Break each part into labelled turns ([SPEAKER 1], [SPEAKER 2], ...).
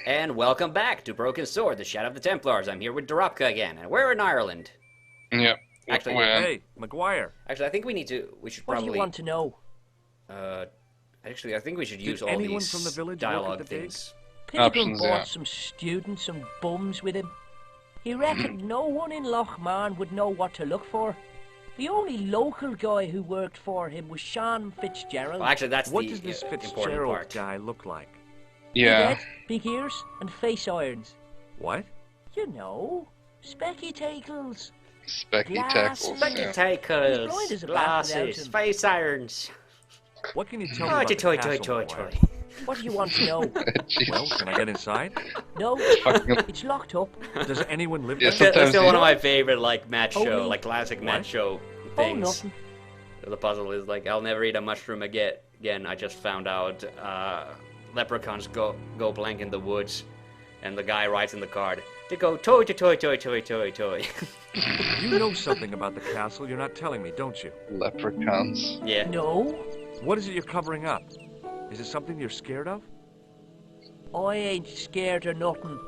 [SPEAKER 1] And welcome back to Broken Sword, the Shadow of the Templars. I'm here with Doropka again, and we're in Ireland.
[SPEAKER 2] Yep.
[SPEAKER 1] Actually,
[SPEAKER 3] Hey, McGuire.
[SPEAKER 1] I think we should probably...
[SPEAKER 4] What do you want to know?
[SPEAKER 1] I think we should use
[SPEAKER 3] Did
[SPEAKER 1] all
[SPEAKER 3] anyone
[SPEAKER 1] these
[SPEAKER 3] from the village
[SPEAKER 1] dialogue
[SPEAKER 3] work at the
[SPEAKER 1] things.
[SPEAKER 4] Pilgrim
[SPEAKER 2] Options,
[SPEAKER 4] brought
[SPEAKER 2] yeah.
[SPEAKER 4] some students and bums with him. He reckoned no one in Lochmarn would know what to look for. The only local guy who worked for him was Sean Fitzgerald.
[SPEAKER 1] Well, actually, that's
[SPEAKER 3] What
[SPEAKER 1] the
[SPEAKER 3] does this
[SPEAKER 1] important
[SPEAKER 3] Fitzgerald
[SPEAKER 1] part.
[SPEAKER 3] guy look like?
[SPEAKER 2] Yeah.
[SPEAKER 4] Big head, big ears, and face irons.
[SPEAKER 3] What?
[SPEAKER 4] You know, spectacles.
[SPEAKER 2] Specky
[SPEAKER 4] Glass.
[SPEAKER 2] tackles.
[SPEAKER 1] Specky
[SPEAKER 2] Yeah.
[SPEAKER 4] He's
[SPEAKER 1] takers,
[SPEAKER 4] blind as a bat
[SPEAKER 1] glasses,
[SPEAKER 4] without him.
[SPEAKER 1] face irons.
[SPEAKER 3] What can you tell me
[SPEAKER 1] Toy,
[SPEAKER 3] about the
[SPEAKER 1] toy,
[SPEAKER 3] castle,
[SPEAKER 1] toy,
[SPEAKER 3] McGuire?
[SPEAKER 4] What do you want to know?
[SPEAKER 2] Jesus.
[SPEAKER 3] Well, can I get inside?
[SPEAKER 4] No,
[SPEAKER 2] Fucking-
[SPEAKER 4] it's locked up.
[SPEAKER 3] Does anyone live
[SPEAKER 2] Yeah,
[SPEAKER 3] there?
[SPEAKER 1] That's still
[SPEAKER 2] Sometimes
[SPEAKER 1] one of
[SPEAKER 2] you-
[SPEAKER 1] my favorite, like, match show,
[SPEAKER 4] Only-
[SPEAKER 1] like, classic match
[SPEAKER 3] What?
[SPEAKER 1] show
[SPEAKER 4] Oh,
[SPEAKER 1] things.
[SPEAKER 4] nothing.
[SPEAKER 1] The puzzle is like, I'll never eat a mushroom again. I just found out leprechauns go blank in the woods, and the guy writes in the card, they go toy to toy, toy, toy, toy, toy.
[SPEAKER 3] You know something about the castle you're not telling me, don't you?
[SPEAKER 2] Leprechauns.
[SPEAKER 1] Yeah.
[SPEAKER 4] No,
[SPEAKER 3] What is it you're covering up? Is it something you're scared of?
[SPEAKER 4] I ain't scared of nothing.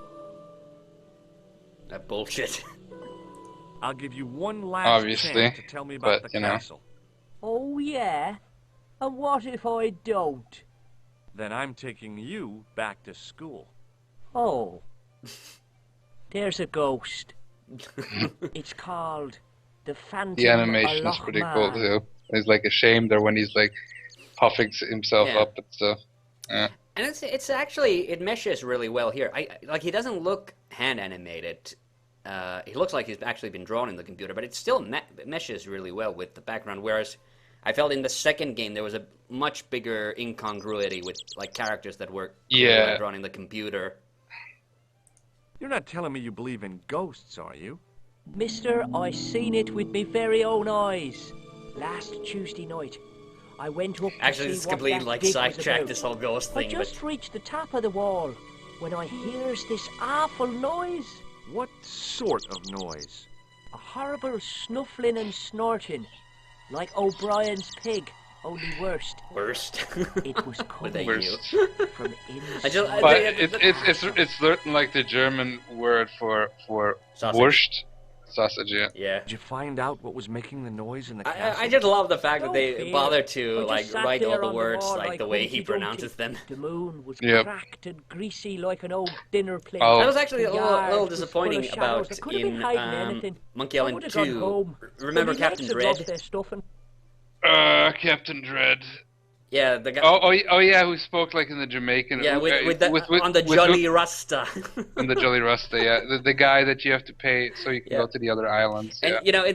[SPEAKER 1] That bullshit.
[SPEAKER 3] I'll give you one last
[SPEAKER 2] Obviously,
[SPEAKER 3] chance to tell me about
[SPEAKER 2] but,
[SPEAKER 3] the
[SPEAKER 2] you know.
[SPEAKER 3] castle.
[SPEAKER 4] Oh yeah? And what if I don't?
[SPEAKER 3] Then I'm taking you back to school.
[SPEAKER 4] Oh. There's a ghost. It's called the Phantom
[SPEAKER 2] The animation
[SPEAKER 4] of
[SPEAKER 2] is pretty cool
[SPEAKER 4] Lochmarn.
[SPEAKER 2] too. He's like ashamed there when he's like puffing himself
[SPEAKER 1] Yeah.
[SPEAKER 2] up and stuff. Yeah.
[SPEAKER 1] And it's actually, it meshes really well here. Like, he doesn't look hand animated. He looks like he's actually been drawn in the computer, but it still meshes really well with the background. Whereas I felt in the second game there was a much bigger incongruity with like characters that were
[SPEAKER 2] Yeah.
[SPEAKER 1] drawn in the computer.
[SPEAKER 3] You're not telling me you believe in ghosts, are you?
[SPEAKER 4] Mister, I seen it with me very own eyes. Last Tuesday night, I went up to
[SPEAKER 1] Actually,
[SPEAKER 4] see
[SPEAKER 1] this is
[SPEAKER 4] what
[SPEAKER 1] complete
[SPEAKER 4] that
[SPEAKER 1] like
[SPEAKER 4] dig was
[SPEAKER 1] sidetrack
[SPEAKER 4] about.
[SPEAKER 1] this whole ghost
[SPEAKER 4] I
[SPEAKER 1] thing.
[SPEAKER 4] just
[SPEAKER 1] But
[SPEAKER 4] reached the top of the wall when I hears this awful noise.
[SPEAKER 3] What sort of noise?
[SPEAKER 4] A horrible snuffling and snorting, like O'Brien's pig, only worst.
[SPEAKER 1] worst.
[SPEAKER 4] It was
[SPEAKER 1] Were they
[SPEAKER 4] coming
[SPEAKER 1] you?
[SPEAKER 4] from
[SPEAKER 1] I just-
[SPEAKER 4] inside.
[SPEAKER 2] But
[SPEAKER 1] the-
[SPEAKER 2] it's certain like the German word for
[SPEAKER 1] Sausage.
[SPEAKER 2] Wurst. Sausage, yeah.
[SPEAKER 1] Yeah.
[SPEAKER 3] Did you find out what was making the noise in the
[SPEAKER 1] I
[SPEAKER 3] castle?
[SPEAKER 1] just love the fact that
[SPEAKER 4] Don't
[SPEAKER 1] they
[SPEAKER 4] fear.
[SPEAKER 1] bother
[SPEAKER 4] I
[SPEAKER 1] to
[SPEAKER 4] just
[SPEAKER 1] like
[SPEAKER 4] sat
[SPEAKER 1] write all
[SPEAKER 4] there
[SPEAKER 1] the
[SPEAKER 4] on
[SPEAKER 1] words
[SPEAKER 4] wall
[SPEAKER 1] like the way he
[SPEAKER 4] Humpty
[SPEAKER 1] pronounces
[SPEAKER 4] Dumpty.
[SPEAKER 1] them.
[SPEAKER 4] The moon was
[SPEAKER 2] Yep.
[SPEAKER 4] cracked and greasy like an old dinner plate.
[SPEAKER 2] Oh.
[SPEAKER 1] That was actually a
[SPEAKER 4] The
[SPEAKER 1] little
[SPEAKER 4] yard was
[SPEAKER 1] disappointing
[SPEAKER 4] full of shadows.
[SPEAKER 1] about
[SPEAKER 4] There could have been
[SPEAKER 1] in
[SPEAKER 4] hiding anything.
[SPEAKER 1] Monkey
[SPEAKER 4] I
[SPEAKER 1] Island
[SPEAKER 4] would have gone
[SPEAKER 1] 2.
[SPEAKER 4] home.
[SPEAKER 1] Remember
[SPEAKER 4] But my
[SPEAKER 1] Captain
[SPEAKER 4] legs had lost
[SPEAKER 1] Dread?
[SPEAKER 4] their stuffing.
[SPEAKER 2] Captain Dread.
[SPEAKER 1] Yeah, the guy.
[SPEAKER 2] Oh yeah, who spoke like in the Jamaican.
[SPEAKER 1] yeah, with the,
[SPEAKER 2] with
[SPEAKER 1] on the Jolly Rasta.
[SPEAKER 2] on the Jolly Rasta, yeah, the guy that you have to pay so you can
[SPEAKER 1] Yeah.
[SPEAKER 2] go to the other islands.
[SPEAKER 1] And
[SPEAKER 2] Yeah.
[SPEAKER 1] you know, in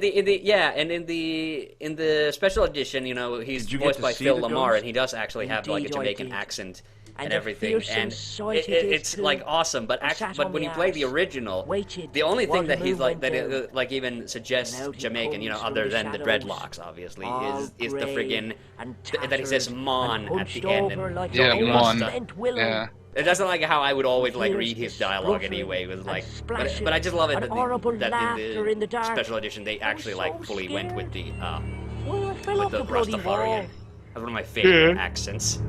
[SPEAKER 1] the special edition, you know, he's
[SPEAKER 3] Did you get
[SPEAKER 1] voiced
[SPEAKER 3] to
[SPEAKER 1] by
[SPEAKER 3] see
[SPEAKER 1] Phil
[SPEAKER 3] the
[SPEAKER 1] Lamar,
[SPEAKER 3] ghost?
[SPEAKER 1] and he does actually have like a
[SPEAKER 4] Indeed, I
[SPEAKER 1] Jamaican
[SPEAKER 4] did.
[SPEAKER 1] accent and
[SPEAKER 4] And a
[SPEAKER 1] everything,
[SPEAKER 4] fearsome
[SPEAKER 1] and
[SPEAKER 4] sight it is,
[SPEAKER 1] it's
[SPEAKER 4] too.
[SPEAKER 1] like awesome. But
[SPEAKER 4] I
[SPEAKER 1] actually,
[SPEAKER 4] sat
[SPEAKER 1] but
[SPEAKER 4] on
[SPEAKER 1] when
[SPEAKER 4] the
[SPEAKER 1] you play the
[SPEAKER 4] arse,
[SPEAKER 1] original,
[SPEAKER 4] waited
[SPEAKER 1] the only
[SPEAKER 4] while
[SPEAKER 1] thing
[SPEAKER 4] the
[SPEAKER 1] that he's
[SPEAKER 4] moon
[SPEAKER 1] like
[SPEAKER 4] went
[SPEAKER 1] that
[SPEAKER 4] down.
[SPEAKER 1] like even suggests
[SPEAKER 4] And out he
[SPEAKER 1] Jamaican, you know,
[SPEAKER 4] comes from
[SPEAKER 1] other
[SPEAKER 4] the
[SPEAKER 1] than the
[SPEAKER 4] shadows,
[SPEAKER 1] dreadlocks, obviously,
[SPEAKER 4] all
[SPEAKER 1] is the
[SPEAKER 4] grey
[SPEAKER 1] friggin'
[SPEAKER 4] and
[SPEAKER 1] that he says
[SPEAKER 4] tattered
[SPEAKER 1] "mon"
[SPEAKER 4] and
[SPEAKER 1] at
[SPEAKER 4] hunched
[SPEAKER 1] the end.
[SPEAKER 4] over
[SPEAKER 1] And
[SPEAKER 4] like
[SPEAKER 2] Yeah,
[SPEAKER 4] an old
[SPEAKER 2] mon.
[SPEAKER 4] bent willow.
[SPEAKER 2] Yeah.
[SPEAKER 1] It doesn't like how I would always like
[SPEAKER 4] Here's
[SPEAKER 1] read his
[SPEAKER 4] the
[SPEAKER 1] dialogue
[SPEAKER 4] spluttering
[SPEAKER 1] anyway. With
[SPEAKER 4] and
[SPEAKER 1] like,
[SPEAKER 4] splashing
[SPEAKER 1] but I just love it
[SPEAKER 4] and
[SPEAKER 1] that,
[SPEAKER 4] horrible
[SPEAKER 1] that
[SPEAKER 4] laughter in the dark.
[SPEAKER 1] special edition they actually
[SPEAKER 4] so
[SPEAKER 1] like fully went with
[SPEAKER 4] scared.
[SPEAKER 1] the
[SPEAKER 4] Well, I fell
[SPEAKER 1] with
[SPEAKER 4] off
[SPEAKER 1] the
[SPEAKER 4] the bloody
[SPEAKER 1] Rastafarian.
[SPEAKER 4] wall.
[SPEAKER 1] That's one of my favorite accents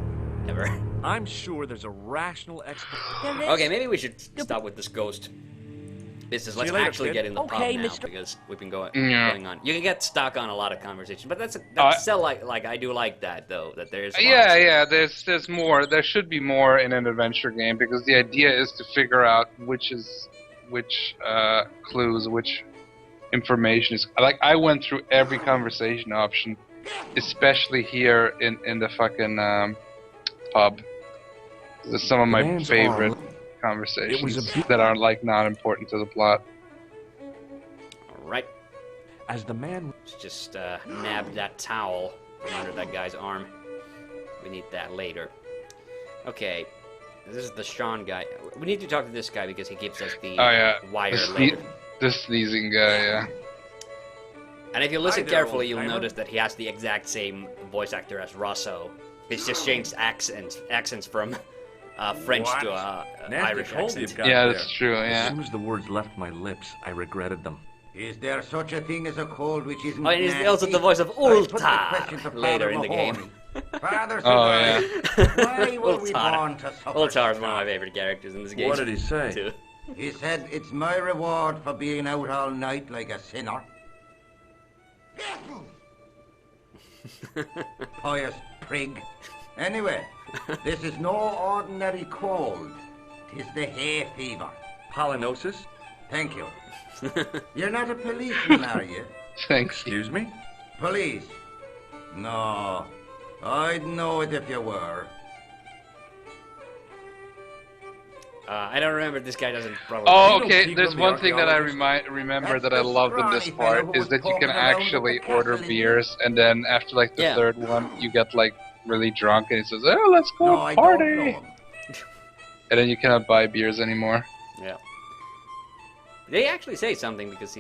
[SPEAKER 1] ever.
[SPEAKER 3] I'm sure there's a rational explanation.
[SPEAKER 4] There is.
[SPEAKER 1] Okay, maybe we should stop with this ghost business. Let's
[SPEAKER 3] you later,
[SPEAKER 1] actually
[SPEAKER 3] kid.
[SPEAKER 1] get in the
[SPEAKER 4] Okay,
[SPEAKER 1] pub now
[SPEAKER 4] Mr.
[SPEAKER 1] because we've been going
[SPEAKER 2] Yeah.
[SPEAKER 1] on. You can get stuck on a lot of conversation, but that's still like I do like that though. That there's
[SPEAKER 2] Yeah. There's more. There should be more in an adventure game because the idea is to figure out which clues, which information is. Like I went through every conversation option, especially here in the fucking pub. There's some of my
[SPEAKER 3] Demands
[SPEAKER 2] favorite
[SPEAKER 3] are-
[SPEAKER 2] conversations
[SPEAKER 3] It was a bit-
[SPEAKER 2] that are like not important to the plot.
[SPEAKER 1] All right.
[SPEAKER 3] As the man
[SPEAKER 1] Let's just nab that towel from under that guy's arm. We need that later. Okay. This is the Sean guy. We need to talk to this guy because he gives us the
[SPEAKER 2] Oh yeah,
[SPEAKER 1] wire
[SPEAKER 2] the,
[SPEAKER 1] later.
[SPEAKER 2] the sneezing guy. Yeah.
[SPEAKER 1] And if you listen
[SPEAKER 3] Hi there,
[SPEAKER 1] carefully, you'll
[SPEAKER 3] old-timer.
[SPEAKER 1] notice that he has the exact same voice actor as Rosso. He's just changed accents from French
[SPEAKER 3] What?
[SPEAKER 1] to
[SPEAKER 3] Nasty
[SPEAKER 1] Irish
[SPEAKER 3] cold
[SPEAKER 1] accent.
[SPEAKER 3] you've got
[SPEAKER 2] Yeah,
[SPEAKER 3] there.
[SPEAKER 2] that's true.
[SPEAKER 3] As
[SPEAKER 2] Yeah.
[SPEAKER 3] soon as the words left my lips, I regretted them.
[SPEAKER 5] Is there such a thing as a cold which isn't
[SPEAKER 1] Oh, and he's
[SPEAKER 5] nasty?
[SPEAKER 1] also the voice of
[SPEAKER 5] I put the
[SPEAKER 1] Ulta
[SPEAKER 5] question to
[SPEAKER 1] later
[SPEAKER 5] Father
[SPEAKER 1] in the
[SPEAKER 5] Mahoney.
[SPEAKER 1] game.
[SPEAKER 5] Father said,
[SPEAKER 2] Oh, yeah.
[SPEAKER 5] why were we
[SPEAKER 1] Tar.
[SPEAKER 5] born to suffer?
[SPEAKER 1] Old Tar is one of my favorite characters in this game.
[SPEAKER 3] What did he say?
[SPEAKER 1] Too.
[SPEAKER 5] He said, it's my reward for being out all night like a sinner. Pious prig. Anyway, this is no ordinary cold. 'Tis the hay fever.
[SPEAKER 3] Pollinosis?
[SPEAKER 5] Thank you. You're not a policeman, are you?
[SPEAKER 2] Thanks.
[SPEAKER 3] Excuse me?
[SPEAKER 5] Police? No. I'd know it if you were.
[SPEAKER 1] I don't remember. This guy doesn't probably.
[SPEAKER 2] Oh,
[SPEAKER 3] You know
[SPEAKER 2] okay.
[SPEAKER 3] Pegram,
[SPEAKER 2] There's
[SPEAKER 3] the
[SPEAKER 2] one thing that I
[SPEAKER 3] archaeologist?
[SPEAKER 2] remember
[SPEAKER 5] That's
[SPEAKER 2] that I
[SPEAKER 5] the
[SPEAKER 2] loved in this
[SPEAKER 5] scrawny fellow
[SPEAKER 2] part
[SPEAKER 5] who
[SPEAKER 2] is
[SPEAKER 5] was
[SPEAKER 2] that you can
[SPEAKER 5] poking around with
[SPEAKER 2] actually
[SPEAKER 5] the
[SPEAKER 2] order
[SPEAKER 5] castle in
[SPEAKER 2] beers, and then after like the
[SPEAKER 1] Yeah.
[SPEAKER 2] third one, you get like really drunk, and he says, "Oh, let's go
[SPEAKER 5] No, I don't know
[SPEAKER 2] party,"
[SPEAKER 5] him.
[SPEAKER 2] and then you cannot buy beers anymore.
[SPEAKER 1] Yeah. They actually say something because